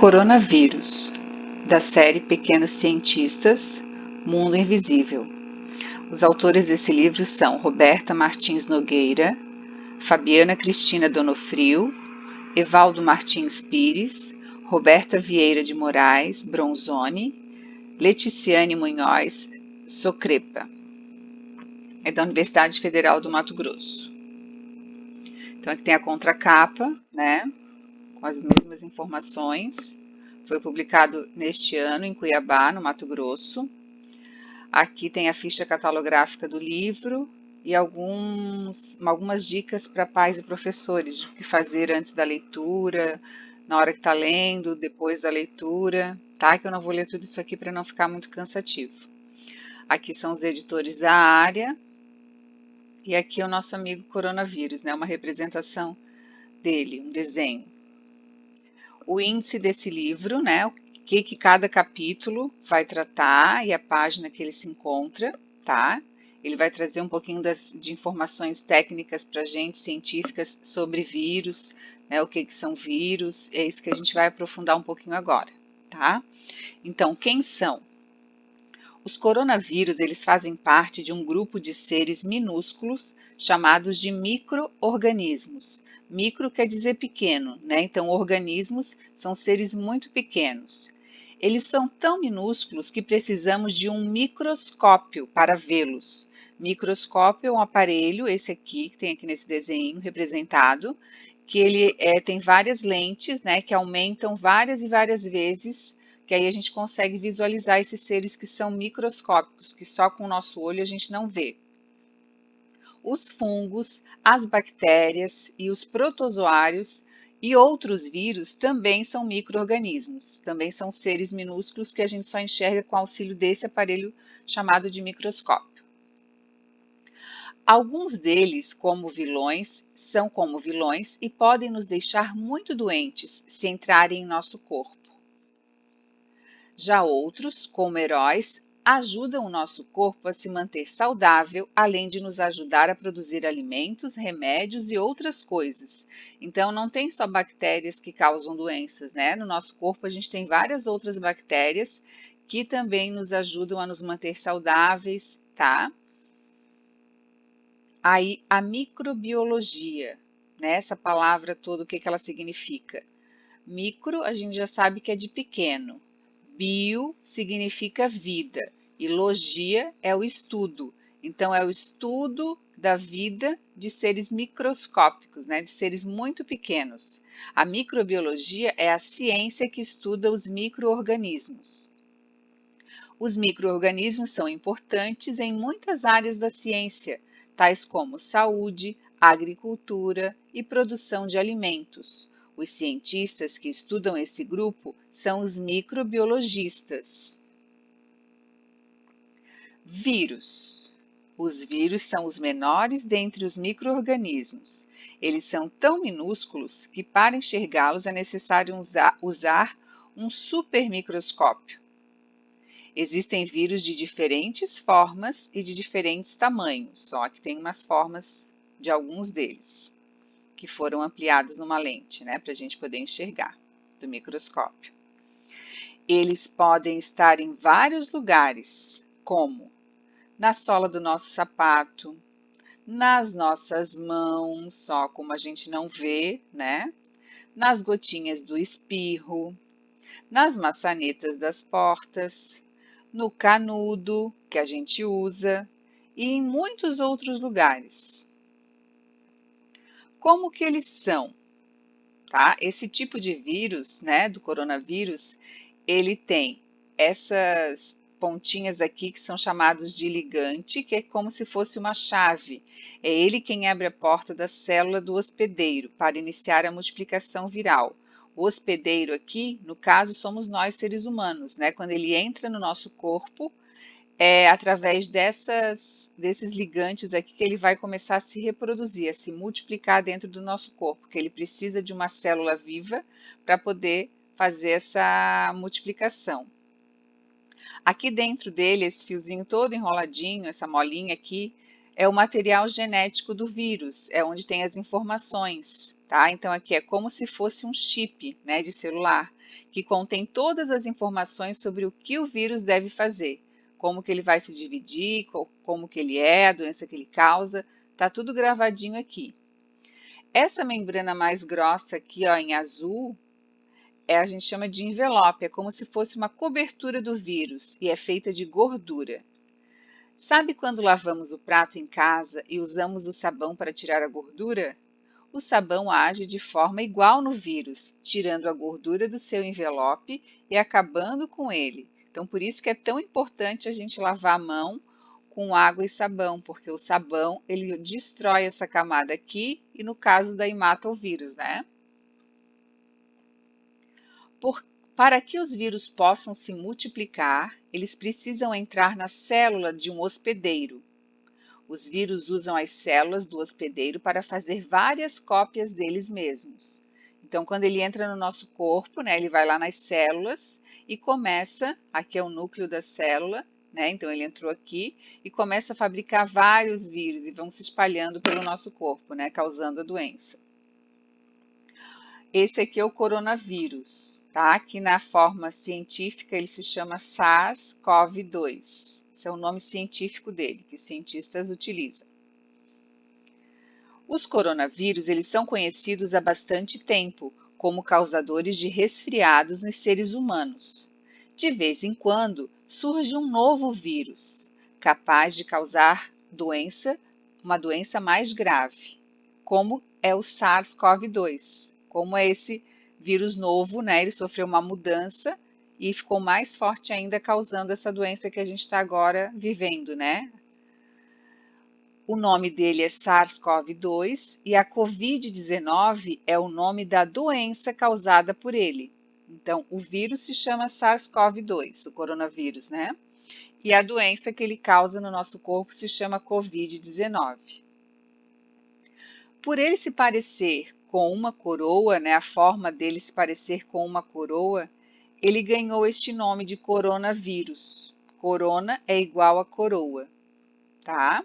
Coronavírus, da série Pequenos Cientistas, Mundo Invisível. Os autores desse livro são Roberta Martins Nogueira, Fabiana Cristina Donofrio, Evaldo Martins Pires, Roberta Vieira de Moraes Bronzoni, Leticiane Munhoz Socrepa. É da Universidade Federal do Mato Grosso. Então aqui tem a contracapa, né, com as mesmas informações. Foi publicado neste ano em Cuiabá, no Mato Grosso. Aqui tem a ficha catalográfica do livro e algumas dicas para pais e professores de o que fazer antes da leitura, na hora que está lendo, depois da leitura, tá? Que eu não vou ler tudo isso aqui para não ficar muito cansativo. Aqui são os editores da área e aqui é o nosso amigo coronavírus, né? Uma representação dele, um desenho. O índice desse livro, né? O que cada capítulo vai tratar e a página que ele se encontra, tá? Ele vai trazer um pouquinho de informações técnicas para a gente, científicas, sobre vírus, né? O que são vírus, é isso que a gente vai aprofundar um pouquinho agora, tá? Então, quem são? Os coronavírus, eles fazem parte de um grupo de seres minúsculos chamados de micro-organismos. Micro quer dizer pequeno, né? Então, organismos são seres muito pequenos. Eles são tão minúsculos que precisamos de um microscópio para vê-los. Microscópio é um aparelho, esse aqui, que tem aqui nesse desenho representado, que ele tem várias lentes, né, que aumentam várias e várias vezes, que aí a gente consegue visualizar esses seres que são microscópicos, que só com o nosso olho a gente não vê. Os fungos, as bactérias e os protozoários e outros vírus também são micro-organismos, também são seres minúsculos que a gente só enxerga com o auxílio desse aparelho chamado de microscópio. Alguns deles, são como vilões e podem nos deixar muito doentes se entrarem em nosso corpo. Já outros, como heróis, ajudam o nosso corpo a se manter saudável, além de nos ajudar a produzir alimentos, remédios e outras coisas. Então, não tem só bactérias que causam doenças, né? No nosso corpo, a gente tem várias outras bactérias que também nos ajudam a nos manter saudáveis, tá? Aí, a microbiologia, né? Essa palavra toda, o que ela significa? Micro, a gente já sabe que é de pequeno. Bio significa vida e logia é o estudo. Então, é o estudo da vida de seres microscópicos, né? De seres muito pequenos. A microbiologia é a ciência que estuda os micro-organismos. Os micro-organismos são importantes em muitas áreas da ciência, tais como saúde, agricultura e produção de alimentos. Os cientistas que estudam esse grupo são os microbiologistas. Vírus. Os vírus são os menores dentre os micro-organismos. Eles são tão minúsculos que para enxergá-los é necessário usar um supermicroscópio. Existem vírus de diferentes formas e de diferentes tamanhos, só que tem umas formas de alguns deles, que foram ampliados numa lente, né, para a gente poder enxergar do microscópio. Eles podem estar em vários lugares, como na sola do nosso sapato, nas nossas mãos, só como a gente não vê, né, nas gotinhas do espirro, nas maçanetas das portas, no canudo que a gente usa e em muitos outros lugares. Como que eles são? Tá? Esse tipo de vírus, né, do coronavírus, ele tem essas pontinhas aqui que são chamados de ligante, que é como se fosse uma chave. É ele quem abre a porta da célula do hospedeiro para iniciar a multiplicação viral. O hospedeiro aqui, no caso, somos nós seres humanos, né? Quando ele entra no nosso corpo, é através desses ligantes aqui que ele vai começar a se reproduzir, a se multiplicar dentro do nosso corpo, que ele precisa de uma célula viva para poder fazer essa multiplicação. Aqui dentro dele, esse fiozinho todo enroladinho, essa molinha aqui, é o material genético do vírus, é onde tem as informações, tá? Então aqui é como se fosse um chip, né, de celular, que contém todas as informações sobre o que o vírus deve fazer, como que ele vai se dividir, como que ele é, a doença que ele causa, tá tudo gravadinho aqui. Essa membrana mais grossa aqui, ó, em azul, a gente chama de envelope, é como se fosse uma cobertura do vírus e é feita de gordura. Sabe quando lavamos o prato em casa e usamos o sabão para tirar a gordura? O sabão age de forma igual no vírus, tirando a gordura do seu envelope e acabando com ele. Então, por isso que é tão importante a gente lavar a mão com água e sabão, porque o sabão ele destrói essa camada aqui e, no caso, daí mata o vírus, né? Para que os vírus possam se multiplicar, eles precisam entrar na célula de um hospedeiro. Os vírus usam as células do hospedeiro para fazer várias cópias deles mesmos. Então, quando ele entra no nosso corpo, né, ele vai lá nas células e começa, aqui é o núcleo da célula, né, então ele entrou aqui e começa a fabricar vários vírus e vão se espalhando pelo nosso corpo, né, causando a doença. Esse aqui é o coronavírus, tá? Aqui na forma científica ele se chama SARS-CoV-2. Esse é o nome científico dele, que os cientistas utilizam. Os coronavírus, eles são conhecidos há bastante tempo como causadores de resfriados nos seres humanos. De vez em quando, surge um novo vírus, capaz de causar uma doença mais grave, como é o SARS-CoV-2. Como é esse vírus novo, né? Ele sofreu uma mudança e ficou mais forte ainda, causando essa doença que a gente está agora vivendo, né? O nome dele é SARS-CoV-2 e a COVID-19 é o nome da doença causada por ele. Então, o vírus se chama SARS-CoV-2, o coronavírus, né? E a doença que ele causa no nosso corpo se chama COVID-19. Por ele se parecer com uma coroa, né, a forma dele se parecer com uma coroa, ele ganhou este nome de coronavírus. Corona é igual a coroa, tá?